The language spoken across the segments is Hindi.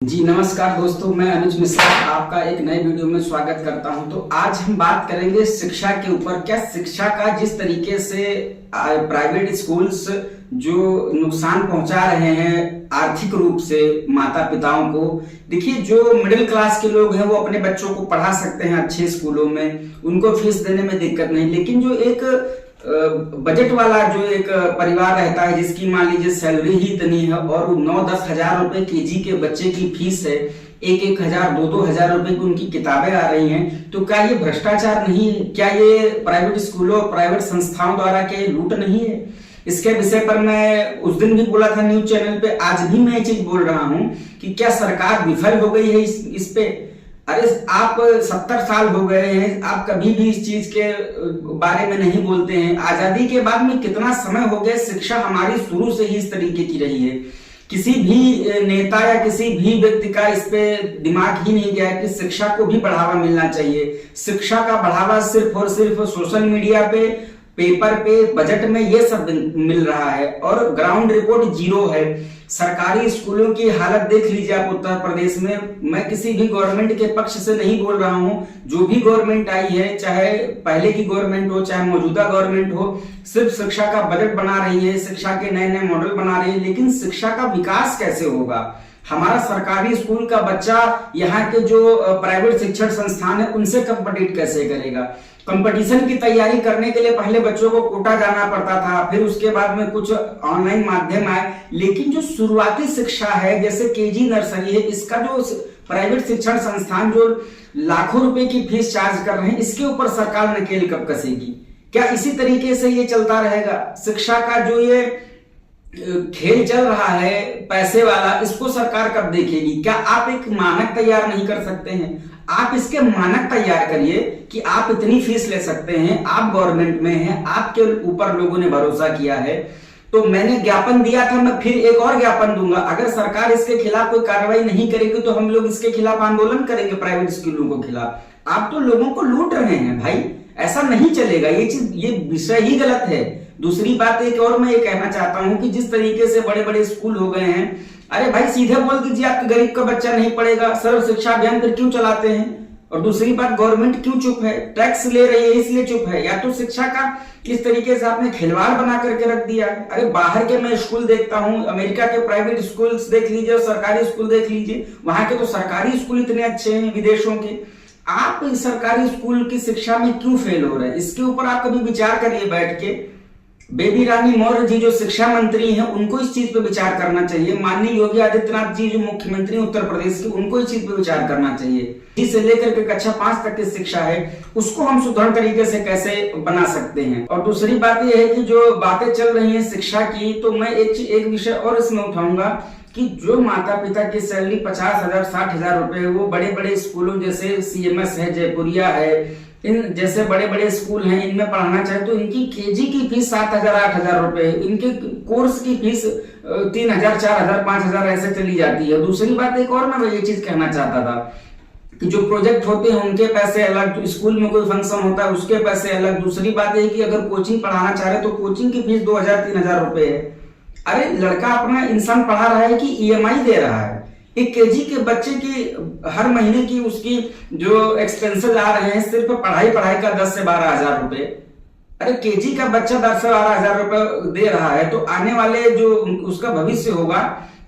जी नमस्कार दोस्तों, मैं अनुज मिश्रा आपका एक नए वीडियो में स्वागत करता हूं। तो आज हम बात करेंगे शिक्षा के ऊपर। क्या शिक्षा का जिस तरीके से प्राइवेट स्कूल्स जो नुकसान पहुंचा रहे हैं आर्थिक रूप से माता पिताओं को, देखिए जो मिडिल क्लास के लोग हैं वो अपने बच्चों को पढ़ा सकते हैं अच्छे स्कूलों में, उनको फीस देने में दिक्कत नहीं। लेकिन जो एक बजट वाला जो एक परिवार रहता है जिसकी मान लीजिए सैलरी ही इतनी है और 9-10 हजार रुपए केजी के बच्चे की फीस है, 1-1 हजार 2-2 हजार रुपए की उनकी किताबें आ रही हैं, तो क्या ये भ्रष्टाचार नहीं है? क्या ये प्राइवेट स्कूलों प्राइवेट संस्थाओं द्वारा क्या ये लूट नहीं है? इसके विषय पर मैं उस दिन भी बोला था न्यूज चैनल पे, आज भी मैं ये चीज बोल रहा हूं कि क्या सरकार विफल हो गई है इस पे। अरे आप 70 साल हो गए हैं, आप कभी भी इस चीज के बारे में नहीं बोलते हैं। आजादी के बाद में कितना समय हो गया, शिक्षा हमारी शुरू से ही इस तरीके की रही है। किसी भी नेता या किसी भी व्यक्ति का इस पे दिमाग ही नहीं गया कि शिक्षा को भी बढ़ावा मिलना चाहिए। शिक्षा का बढ़ावा सिर्फ और सिर्फ सोशल मीडिया पे, पेपर पे, बजट में ये सब मिल रहा है और ग्राउंड रिपोर्ट जीरो है। सरकारी स्कूलों की हालत देख लीजिए आप उत्तर प्रदेश में। मैं किसी भी गवर्नमेंट के पक्ष से नहीं बोल रहा हूं, जो भी गवर्नमेंट आई है, चाहे पहले की गवर्नमेंट हो चाहे मौजूदा गवर्नमेंट हो, सिर्फ शिक्षा का बजट बना रही है, शिक्षा के नए नए मॉडल बना रही है, लेकिन शिक्षा का विकास कैसे होगा? हमारा सरकारी स्कूल का बच्चा यहाँ के जो प्राइवेट शिक्षण संस्थान है उनसे कंपीट कैसे करेगा? कंपटीशन की तैयारी करने के लिए पहले बच्चों को कोटा जाना पड़ता था, फिर उसके बाद में कुछ ऑनलाइन माध्यम आए, लेकिन जो शुरुआती शिक्षा है जैसे केजी नर्सरी है, इसका जो प्राइवेट शिक्षण संस्थान जो लाखों रुपए की फीस चार्ज कर रहे हैं, इसके ऊपर सरकार नकेल कब कसेगी? क्या इसी तरीके से ये चलता रहेगा? शिक्षा का जो ये खेल चल रहा है पैसे वाला, इसको सरकार कब देखेगी? क्या आप एक मानक तैयार नहीं कर सकते हैं? आप इसके मानक तैयार करिए कि आप इतनी फीस ले सकते हैं, आप गवर्नमेंट में हैं, आपके ऊपर लोगों ने भरोसा किया है। तो मैंने ज्ञापन दिया था, मैं फिर एक और ज्ञापन दूंगा। अगर सरकार इसके खिलाफ कोई कार्रवाई नहीं करेगी तो हम लोग इसके खिलाफ आंदोलन करेंगे, प्राइवेट स्कूलों के खिलाफ। आप तो लोगों को लूट रहे हैं भाई, ऐसा नहीं चलेगा। ये विषय ही गलत है। दूसरी बात एक और मैं ये कहना चाहता हूं कि जिस तरीके से बड़े बड़े स्कूल हो गए हैं, अरे भाई सीधे बोल दीजिए आपके गरीब का बच्चा नहीं पढ़ेगा। सर्व शिक्षा अभियान फिर क्यों चलाते हैं? और दूसरी बात, गवर्नमेंट क्यों चुप है? टैक्स ले रही है इसलिए चुप है, या तो शिक्षा का इस तरीके से आपने खिलवाड़ बना करके रख दिया है। अरे बाहर के मैं स्कूल देखता हूं, अमेरिका के प्राइवेट स्कूल्स देख लीजिए और सरकारी स्कूल देख लीजिए, वहां के तो सरकारी स्कूल इतने अच्छे हैं विदेशों के। आप सरकारी स्कूल की शिक्षा में क्यों फेल हो रहे हैं? इसके ऊपर आप कभी विचार करिए बैठ के। बेबी रानी मौर्य जी जो शिक्षा मंत्री हैं, उनको इस चीज पे विचार करना चाहिए। माननीय योगी आदित्यनाथ जी जो मुख्यमंत्री उत्तर प्रदेश के, उनको इस चीज पे विचार करना चाहिए। जिसे लेकर के कक्षा 5 तक की शिक्षा है उसको हम सुदृढ़ तरीके से कैसे बना सकते हैं। और दूसरी बात यह है कि जो बातें चल रही है शिक्षा की, तो मैं एक विषय और इसमें उठाऊंगा कि जो माता पिता की सैलरी 50,000 60,000 रुपए है, वो बड़े बड़े स्कूलों जैसे CMS है, जयपुरिया है, इन जैसे बड़े बड़े स्कूल हैं, इनमें पढ़ाना चाहे तो इनकी केजी की फीस 7,000 8,000 रुपए, इनके कोर्स की फीस 3,000 4,000 5,000 ऐसे चली जाती है। दूसरी बात एक और मैं ये चीज कहना चाहता था कि जो प्रोजेक्ट होते हैं उनके पैसे अलग, स्कूल में कोई फंक्शन होता है उसके पैसे अलग। दूसरी बात यह कि अगर कोचिंग पढ़ाना चाह रहे तो कोचिंग की फीस 2,000 3,000 रुपए है। अरे लड़का अपना इंसान पढ़ा रहा है कि EMI दे रहा है? एक केजी के बच्चे की हर महीने की उसकी जो एक्सपेंसेस आ रहे हैं सिर्फ पढ़ाई का 10 से 12 हजार रुपए। अरे केजी का बच्चा 10 से 12 हजार रुपए दे रहा है, तो आने वाले जो उसका भविष्य होगा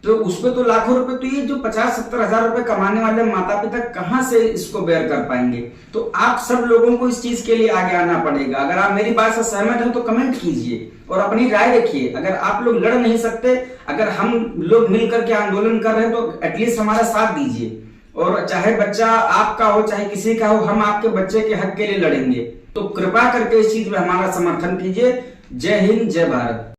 तो उसपे तो लाखों रुपए, तो ये जो 50-70 हजार रुपए कमाने वाले माता पिता कहां से इसको बेयर कर पाएंगे? तो आप सब लोगों को इस चीज के लिए आगे आना पड़ेगा। अगर आप मेरी बात से सहमत हैं तो कमेंट कीजिए और अपनी राय रखिए। अगर आप लोग लड़ नहीं सकते, अगर हम लोग मिलकर के आंदोलन कर रहे हैं तो एटलीस्ट हमारा साथ दीजिए। और चाहे बच्चा आपका हो चाहे किसी का हो, हम आपके बच्चे के हक के लिए लड़ेंगे। तो कृपा करके इस चीज में हमारा समर्थन कीजिए। जय हिंद, जय भारत।